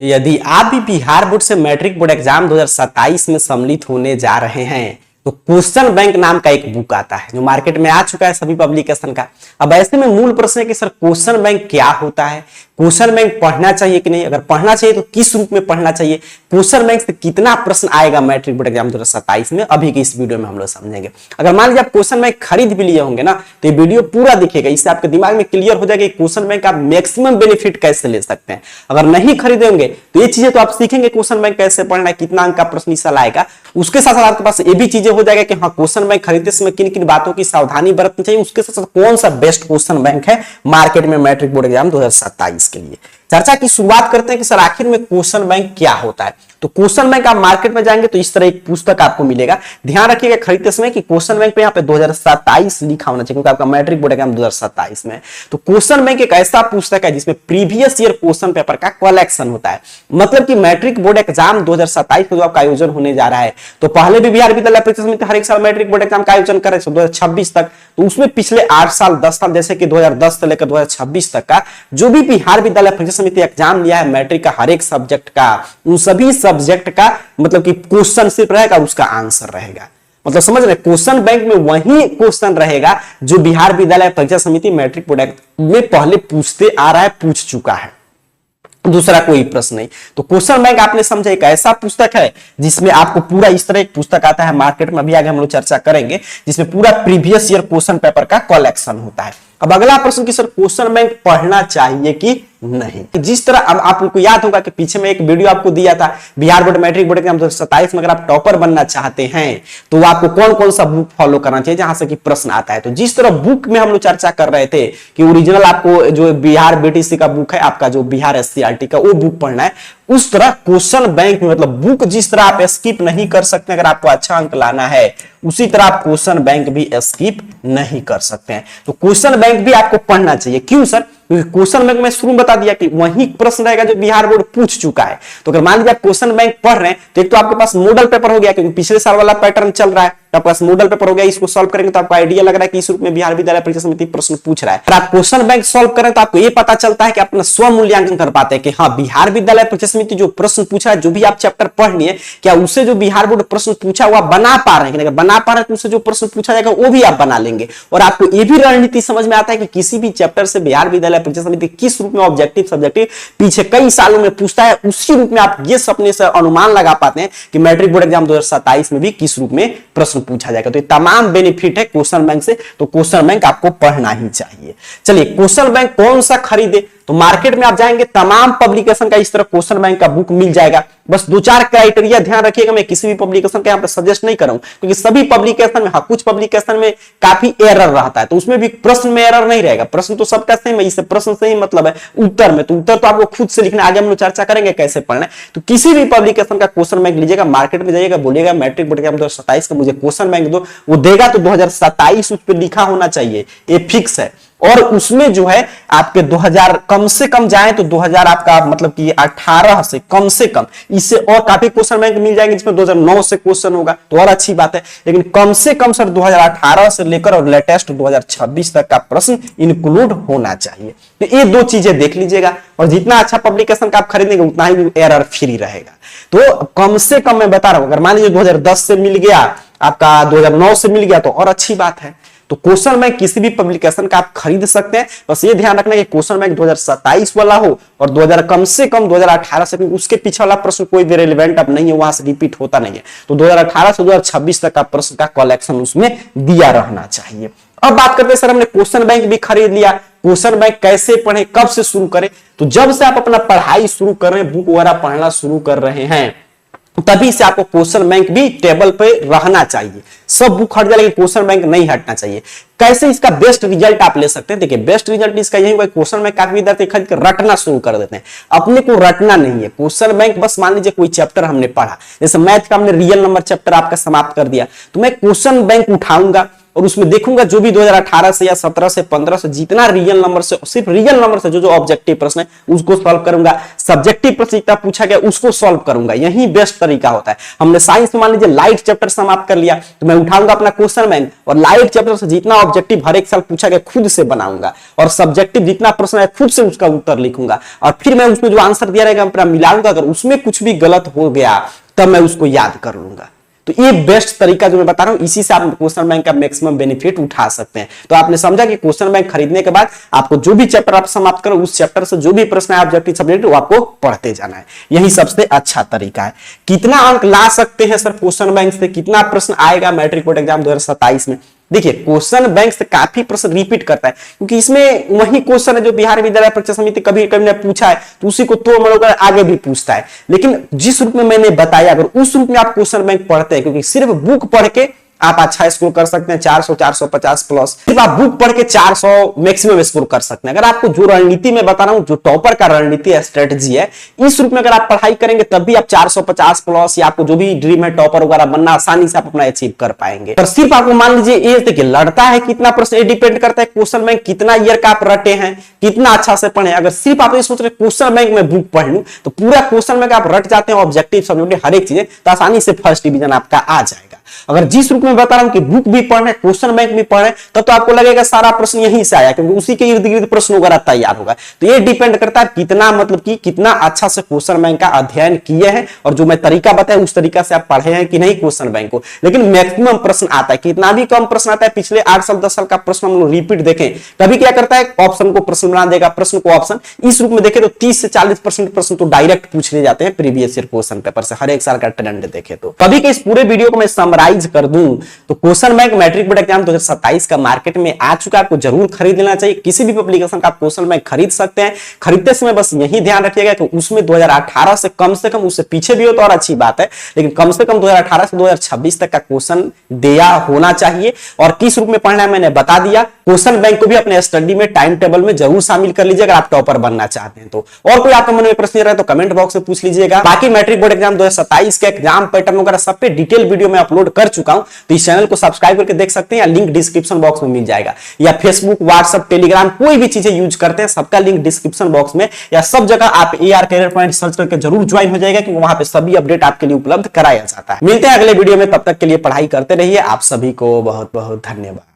यदि आप भी बिहार बोर्ड से मैट्रिक बोर्ड एग्जाम 2027 में सम्मिलित होने जा रहे हैं तो क्वेश्चन बैंक नाम का एक बुक आता है जो मार्केट में आ चुका है सभी पब्लिकेशन का। अब ऐसे में मूल प्रश्न है कि सर क्वेश्चन बैंक क्या होता है, क्वेश्चन बैंक पढ़ना चाहिए कि नहीं, अगर पढ़ना चाहिए तो किस रूप में पढ़ना चाहिए, क्वेश्चन बैंक से कितना प्रश्न आएगा मैट्रिक बोर्ड एग्जाम 2027 में, अभी की इस वीडियो में हम लोग समझेंगे। अगर मान लीजिए आप क्वेश्चन बैंक खरीद भी लिए होंगे ना तो ये वीडियो पूरा दिखेगा, इससे आपके दिमाग में क्लियर हो जाएगा कि क्वेश्चन बैंक का मैक्सिमम बेनिफिट कैसे ले सकते हैं। अगर नहीं खरीदे होंगे तो ये चीजें तो आप सीखेंगे क्वेश्चन बैंक कैसे पढ़ना है, कितना अंक का प्रश्न इस साल आएगा, उसके साथ साथ आपके पास ये भी चीजें हो जाएगा कि हाँ क्वेश्चन बैंक खरीदते समय किन किन बातों की सावधानी बरतनी चाहिए, उसके साथ साथ कौन सा बेस्ट क्वेश्चन बैंक है मार्केट में मैट्रिक बोर्ड एग्जाम 2027 के लिए। चर्चा की शुरुआत करते हैं कि सर आखिर में क्वेश्चन बैंक क्या होता है। तो क्वेश्चन बैंक आप मार्केट में जाएंगे तो इस तरह एक पुस्तक आपको मिलेगा, ध्यान रखिएगा खरीदते समय कि क्वेश्चन बैंक पे यहाँ पे 2027 लिखा होना चाहिए क्योंकि आपका मैट्रिक बोर्ड एग्जाम 2027 में। तो क्वेश्चन बैंक एक ऐसा पुस्तक है जिसमें प्रीवियस ईयर क्वेश्चन पेपर का कलेक्शन होता है, मतलब कि मैट्रिक बोर्ड एग्जाम 2027 में जो आपका आयोजन होने जा रहा है, तो पहले भी बिहार विद्यालय परीक्षा समिति हर एक साल मैट्रिक बोर्ड एग्जाम का आयोजन कर रहे हैं 2026 तक, तो उसमें पिछले 8 साल 10 साल जैसे कि 2010 से लेकर 2026 तक का जो भी बिहार विद्यालय परीक्षा समिति एग्जाम लिया है मैट्रिक का हर एक सब्जेक्ट का, उन सभी सब्जेक्ट का मतलब कि क्वेश्चन सिर्फ रहेगा, उसका आंसर रहेगा। मतलब समझ रहे, क्वेश्चन बैंक में वही क्वेश्चन रहेगा जो बिहार विद्यालय परीक्षा समिति मैट्रिक बोर्ड में पहले पूछते आ रहा है, पूछ चुका है, दूसरा कोई प्रश्न नहीं। तो क्वेश्चन बैंक आपने समझा एक ऐसा पुस्तक है जिसमें आपको पूरा इस तरह एक पुस्तक आता है मार्केट में, अभी आगे हम लोग चर्चा करेंगे, जिसमें पूरा प्रीवियस ईयर क्वेश्चन पेपर का कलेक्शन होता है। अब अगला प्रश्न कि सर क्वेश्चन बैंक पढ़ना चाहिए कि नहीं। जिस तरह अब आपको याद होगा कि पीछे में एक वीडियो आपको दिया था Bihar board matric board exam 2027 में अगर आप टॉपर बनना चाहते हैं तो आपको कौन कौन सा बुक फॉलो करना चाहिए जहां से कि प्रश्न आता है। तो जिस तरह बुक में हम लोग चर्चा कर रहे थे कि ओरिजिनल आपको जो बिहार बीटीसी का बुक है, आपका जो बिहार एससीईआरटी का वो बुक पढ़ना है, उस तरह क्वेश्चन बैंक में मतलब बुक जिस तरह आप स्किप नहीं कर सकते अगर आपको अच्छा अंक लाना है, उसी तरह आप क्वेश्चन बैंक भी स्किप नहीं कर सकते हैं। तो क्वेश्चन बैंक भी आपको पढ़ना चाहिए। क्यों सर? क्योंकि क्वेश्चन बैंक में शुरू में बता दिया कि वही प्रश्न रहेगा जो बिहार बोर्ड पूछ चुका है। तो अगर मान लीजिए आप क्वेश्चन बैंक पढ़ रहे हैं तो एक तो आपके पास मॉडल पेपर हो गया क्योंकि पिछले साल वाला पैटर्न चल रहा है, तो आपके पास मॉडल पेपर हो गया, इसको सॉल्व करेंगे तो आपको आइडिया लग रहा है कि इस रूप में बिहार विद्यालय परीक्षा समिति प्रश्न पूछ रहा है। अगर आप क्वेश्चन बैंक सॉल्व करें तो आपको ये पता चलता है कि अपना स्व मूल्यांकन कर पाते हैं कि हाँ बिहार विद्यालय परीक्षा समिति जो प्रश्न पूछा है, जो भी आप चैप्टर पढ़ लिए, क्या उसे जो बिहार बोर्ड प्रश्न पूछा हुआ बना पा रहे हैं, अगर बना पा रहे हैं तो उसे जो प्रश्न पूछा जाएगा वो भी आप बना लेंगे। और आपको ये भी रणनीति समझ में आता है कि किसी भी चैप्टर से बिहार विद्यालय परीक्षा समिति किस रूप में ऑब्जेक्टिव सब्जेक्टिव पीछे कई सालों में पूछता है, उसी रूप में आप ये अपने से अनुमान लगा पाते हैं कि मैट्रिक बोर्ड एग्जाम 2027 में भी किस रूप में प्रश्न पूछा जाएगा। तो ये तमाम बेनिफिट है क्वेश्चन बैंक से, तो क्वेश्चन बैंक आपको पढ़ना ही चाहिए। चलिए क्वेश्चन बैंक कौन सा खरीदे, तो मार्केट में आप जाएंगे तमाम पब्लिकेशन का इस तरह क्वेश्चन बैंक का बुक मिल जाएगा। बस 2-4 क्राइटेरिया ध्यान रखिएगा, मैं किसी भी पब्लिकेशन का यहाँ पे सजेस्ट नहीं करूं क्योंकि सभी पब्लिकेशन में, हाँ कुछ पब्लिकेशन में काफी एरर रहता है, तो उसमें भी प्रश्न में एरर नहीं रहेगा, प्रश्न तो सबका सेम है, इससे प्रश्न से ही मतलब है उत्तर में, तो उत्तर तो आपको खुद से लिखना, आगे हम लोग चर्चा करेंगे कैसे पढ़ना है। तो किसी भी पब्लिकेशन का क्वेश्चन बैंक लीजिएगा, मार्केट में जाइएगा, बोलिएगा मैट्रिक बोर्ड एग्जाम 2027 का मुझे क्वेश्चन बैंक दो, वो देगा तो 2027 उस पर लिखा होना चाहिए, ये फिक्स है। और उसमें जो है आपके 2000 कम से कम जाए तो 2000 आपका मतलब कि 18 से कम से कम, इससे और काफी क्वेश्चन बैंक मिल जाएंगे जिसमें 2009 से क्वेश्चन होगा तो और अच्छी बात है, लेकिन कम से कम सर 2018 से लेकर और लेटेस्ट 2026 तक का प्रश्न इंक्लूड होना चाहिए। तो ये दो चीजें देख लीजिएगा, और जितना अच्छा पब्लिकेशन का आप खरीदेंगे उतना ही एरर फ्री रहेगा। तो कम से कम मैं बता रहा हूं, अगर मान लीजिए 2010 से मिल गया, आपका 2009 से मिल गया तो और अच्छी बात है। तो क्वेश्चन बैंक किसी भी पब्लिकेशन का आप खरीद सकते हैं, बस ये ध्यान रखना कि क्वेश्चन बैंक 2027 वाला हो और 2000 कम से कम 2018 से, उसके पीछे वाला प्रश्न कोई भी रेलेवेंट अब नहीं है, वहां से रिपीट होता नहीं है, तो 2018 से 2026 तक का प्रश्न का कलेक्शन उसमें दिया रहना चाहिए। अब बात करते हैं सर हमने क्वेश्चन बैंक भी खरीद लिया, क्वेश्चन बैंक कैसे पढ़े, कब से शुरू करें, तो जब से आप अपना पढ़ाई शुरू कर रहे हैं, बुक वगैरह पढ़ना शुरू कर रहे हैं, तभी से आपको क्वेश्चन बैंक भी टेबल पे रहना चाहिए। सब बुक हट जाए लेकिन क्वेश्चन बैंक नहीं हटना चाहिए। कैसे इसका बेस्ट रिजल्ट आप ले सकते हैं? देखिए बेस्ट रिजल्ट इसका यही हुआ, क्वेश्चन बैंक काफी विद्यार्थी खरीद कर रटना शुरू कर देते हैं, अपने को रटना नहीं है क्वेश्चन बैंक। बस मान लीजिए कोई चैप्टर हमने पढ़ा, जैसे मैथ का हमने रियल नंबर चैप्टर आपका समाप्त कर दिया, तो मैं क्वेश्चन बैंक उठाऊंगा और उसमें देखूंगा जो भी 2018 से या 17 से 15 से जितना रियल नंबर से, सिर्फ रियल नंबर से जो ऑब्जेक्टिव प्रश्न है उसको सॉल्व करूंगा, सब्जेक्टिव प्रश्न जितना पूछा गया उसको सॉल्व करूंगा। यही बेस्ट तरीका होता है। हमने साइंस में मान लीजिए लाइट चैप्टर समाप्त कर लिया, तो मैं उठाऊंगा अपना क्वेश्चन बैंक और लाइट चैप्टर से जितना ऑब्जेक्टिव हर एक साल पूछा गया खुद से बनाऊंगा, और सब्जेक्टिव जितना प्रश्न है खुद से उसका उत्तर लिखूंगा, और फिर मैं उसमें जो आंसर दिया रहेगा मैं मिलाऊंगा। अगर उसमें कुछ भी गलत हो गया तब मैं उसको याद कर लूंगा। तो ये बेस्ट तरीका जो मैं बता रहा हूं, इसी से आप क्वेश्चन बैंक का मैक्सिमम बेनिफिट उठा सकते हैं। तो आपने समझा कि क्वेश्चन बैंक खरीदने के बाद आपको जो भी चैप्टर आप समाप्त करो उस चैप्टर से जो भी प्रश्न है ऑब्जेक्टिव सब्जेक्ट वो आपको पढ़ते जाना है। यही सबसे अच्छा तरीका है। कितना अंक ला सकते हैं सर क्वेश्चन बैंक से, कितना प्रश्न आएगा मैट्रिक बोर्ड एग्जाम 2027 में? देखिए क्वेश्चन बैंक से काफी प्रश्न रिपीट करता है, क्योंकि इसमें वही क्वेश्चन है जो बिहार विद्यालय परीक्षा समिति कभी कभी ने पूछा है, तो उसी को तो मरोकर आगे भी पूछता है। लेकिन जिस रूप में मैंने बताया, अगर उस रूप में आप क्वेश्चन बैंक पढ़ते हैं, क्योंकि सिर्फ बुक पढ़ के आप अच्छा स्कोर कर सकते हैं 400 450 प्लस, सिर्फ आप बुक पढ़ के 400 मैक्सिमम स्कोर कर सकते हैं। अगर आपको जो रणनीति में बता रहा हूं, जो टॉपर का रणनीति है, स्ट्रेटजी है, इस रूप में अगर आप पढ़ाई करेंगे तब भी आप 450 प्लस या आपको जो भी ड्रीम है टॉपर वगैरह बनना, आसानी से आप अपना अचीव कर पाएंगे। पर सिर्फ आपको मान लीजिए ये देखिए लड़ता है कितना प्रश्न, ये डिपेंड करता है क्वेश्चन बैंक कितना ईयर का आप रटे हैं, कितना अच्छा से पढ़े। अगर सिर्फ आप ये सोच रहे क्वेश्चन बैंक में बुक पढ़ लूं, तो पूरा क्वेश्चन बैंक आप रट जाते हैं, ऑब्जेक्टिव सब्जेक्टिव हर एक चीजें, तो आसानी से फर्स्ट डिवीजन आपका आ जाएगा। अगर जिस रूप में बता रहा हूं कि बुक भी पढ़ रहे हैं क्वेश्चन बैंक भी पढ़ रहे हैं, तब तो आपको लगेगा सारा प्रश्न यहीं से आया, क्योंकि उसी के इर्द गिर्द प्रश्न वगैरह तैयार होगा। तो ये डिपेंड करता है कितना, मतलब कि कितना अच्छा से क्वेश्चन बैंक का अध्ययन किए हैं, और जो मैं तरीका बताया उस तरीका से आप पढ़े हैं कि नहीं क्वेश्चन बैंक को। लेकिन मैक्सिमम प्रश्न आता है, कितना भी कम प्रश्न आता है, पिछले 8 साल 10 साल का प्रश्न हम लोग रिपीट देखें, कभी क्या करता है ऑप्शन को प्रश्न बना देगा, प्रश्न को ऑप्शन, इस रूप में देखें तो 30 से 40% प्रश्न तो डायरेक्ट पूछ ले जाते हैं प्रीवियस ईयर क्वेश्चन पेपर से, हर एक साल का ट्रेंड देखे तो। कभी के इस पूरे वीडियो को मैं समराइज कर दूं तो question bank matric board exam 2027 का मार्केट में आ चुका है, आपको जरूर खरीद लेना चाहिए। किसी भी एप्लीकेशन का आप क्वेश्चन बैंक खरीद सकते हैं। खरीदते समय बस यही ध्यान रखिएगा कि उसमें 2018 से कम, उससे पीछे भी हो तो और अच्छी बात है, लेकिन कम से कम 2018 से 2026 तक का क्वेश्चन दिया होना चाहिए। और किस रूप में पढ़ना है मैंने बता दिया। क्वेश्चन बैंक को भी अपने स्टडी में टाइम टेबल में जरूर शामिल कर लीजिए अगर आप टॉपर बनना चाहते हैं तो। और कोई आपके मन में प्रश्न रहे तो कमेंट बॉक्स में पूछ लीजिएगा। बाकी मैट्रिक बोर्ड एग्जाम 2027 के एग्जाम पैटर्न वगैरह सब पे डिटेल वीडियो में अपलोड कर चुका हूं, तो इस चैनल को सब्सक्राइब करके देख सकते हैं, या लिंक डिस्क्रिप्शन बॉक्स में मिल जाएगा, या फेसबुक व्हाट्सएप टेलीग्राम कोई भी चीजें यूज करते हैं सबका लिंक डिस्क्रिप्शन बॉक्स में या सब जगह आप AR कैरियर पॉइंट सर्च करके जरूर ज्वाइन हो जाएगा, क्योंकि वहां पे सभी अपडेट आपके लिए उपलब्ध कराया जाता है। मिलते हैं अगले वीडियो में, तब तक के लिए पढ़ाई करते रहिए। आप सभी को बहुत बहुत धन्यवाद।